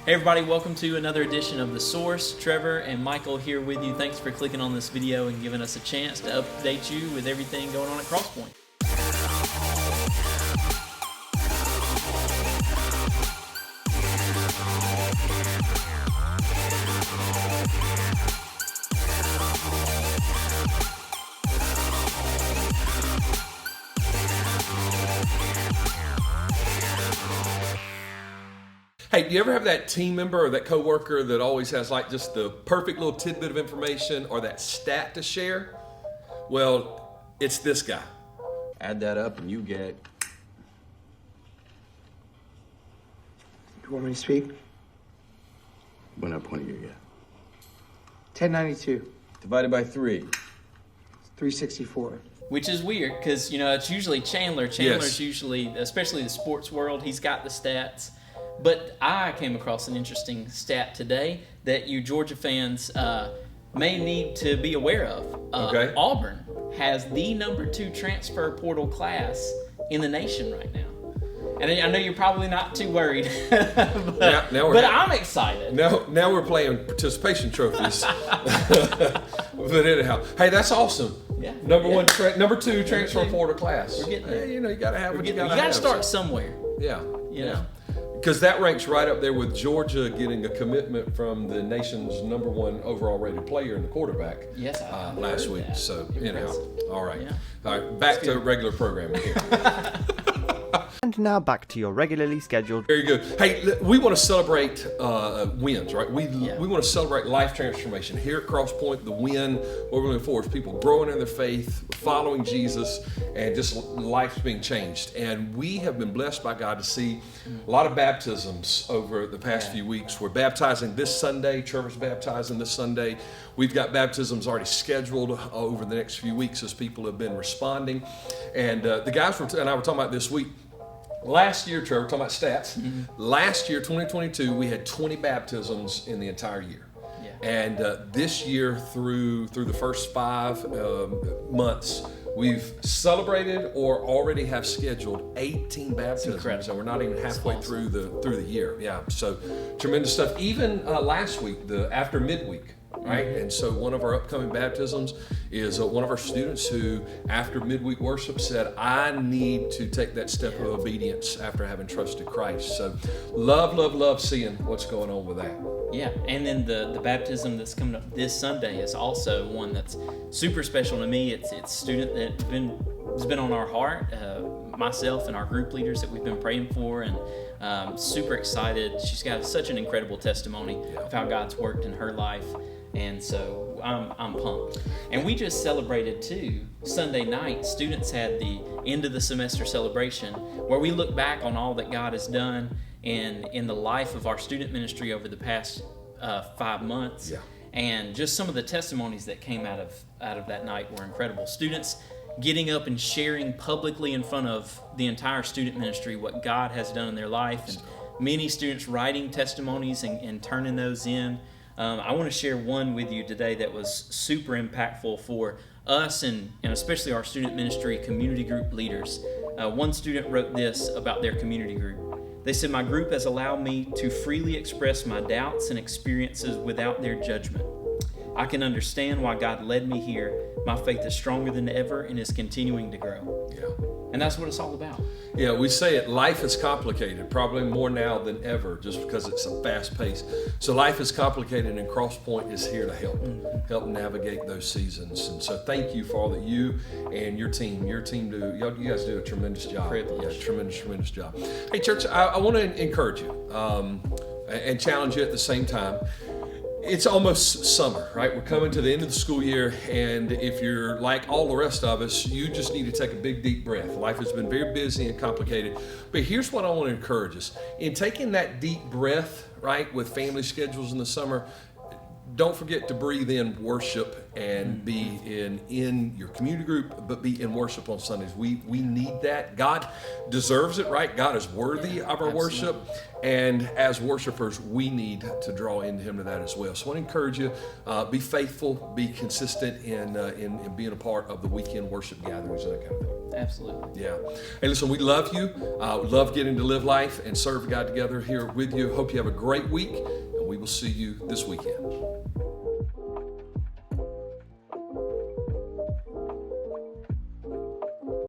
Hey everybody, welcome to another edition of The Source. Trevor and Michael here with you. Thanks for clicking on this video and giving us a chance to update you with everything going on at Crosspoint. Hey, do you ever have that team member or that coworker that always has like just the perfect little tidbit of information or that stat to share? Well, it's this guy. Add that up and you get... You want me to speak? What not point of you yet? 1092, Divided by 3. 364. Which is weird because, you know, it's usually Chandler. Chandler's usually, especially the sports world, he's got the stats. But I came across an interesting stat today that you Georgia fans may need to be aware of. Okay. Auburn has the number 2 transfer portal class in the nation right now. And I know you're probably not too worried, but I'm excited. Now we're playing participation trophies. But anyhow, hey, that's awesome. Yeah. Number 2 transfer portal class. We're getting there. Hey, you know, you got to have what you got to have. You got to start somewhere. Yeah. You know. Because that ranks right up there with Georgia getting a commitment from the nation's #1 overall rated player in the quarterback last week. That. So, anyhow, all right. Yeah. All right, back to regular programming here. And now back to your regularly scheduled... Very good. Hey, we want to celebrate wins, right? We want to celebrate life transformation. Here at Crosspoint, the win, what we're looking for is people growing in their faith, following Jesus, and just life being changed. And we have been blessed by God to see a lot of baptisms over the past few weeks. We're baptizing this Sunday. Trevor's baptizing this Sunday. We've got baptisms already scheduled over the next few weeks as people have been responding. And the guys and I were talking about this week. Last year, Trevor, talking about stats, last year, 2022, we had 20 baptisms in the entire year. Yeah. And this year, through the first 5 months, we've celebrated or already have scheduled 18 baptisms, and we're not even halfway through the year. Yeah, so tremendous stuff. Even last week, after midweek, right? And so one of our upcoming baptisms is one of our students who, after midweek worship, said, I need to take that step of obedience after having trusted Christ. So love seeing what's going on with that. Yeah, and then the baptism that's coming up this Sunday is also one that's super special to me. It's a student that's been on our heart, myself and our group leaders that we've been praying for, and super excited. She's got such an incredible testimony of how God's worked in her life. And so I'm pumped. And we just celebrated too, Sunday night, students had the end of the semester celebration where we look back on all that God has done in the life of our student ministry over the past 5 months. Yeah. And just some of the testimonies that came out of that night were incredible. Students getting up and sharing publicly in front of the entire student ministry what God has done in their life, and many students writing testimonies and turning those in. I want to share one with you today that was super impactful for us and especially our student ministry community group leaders. One student wrote this about their community group. They said, my group has allowed me to freely express my doubts and experiences without their judgment. I can understand why God led me here. My faith is stronger than ever and is continuing to grow. Yeah. And that's what it's all about. Yeah, we say it, life is complicated, probably more now than ever, just because it's a fast pace. So life is complicated, and Crosspoint is here to help navigate those seasons. And so thank you for all that you and your team do. You guys do a tremendous job. Privilege. Yeah, tremendous job. Hey, church, I want to encourage you and challenge you at the same time. It's almost summer, right? We're coming to the end of the school year, and if you're like all the rest of us, you just need to take a big, deep breath. Life has been very busy and complicated, but here's what I want to encourage us. In taking that deep breath, right, with family schedules in the summer, don't forget to breathe in worship and be in your community group, but be in worship on Sundays. We need that. God deserves it, right? God is worthy of our worship. And as worshipers, we need to draw into Him to that as well. So I want to encourage you, be faithful, be consistent in being a part of the weekend worship gatherings and that kind of thing. Absolutely. Yeah. Hey, listen, we love you. We love getting to live life and serve God together here with you. Hope you have a great week, and we will see you this weekend.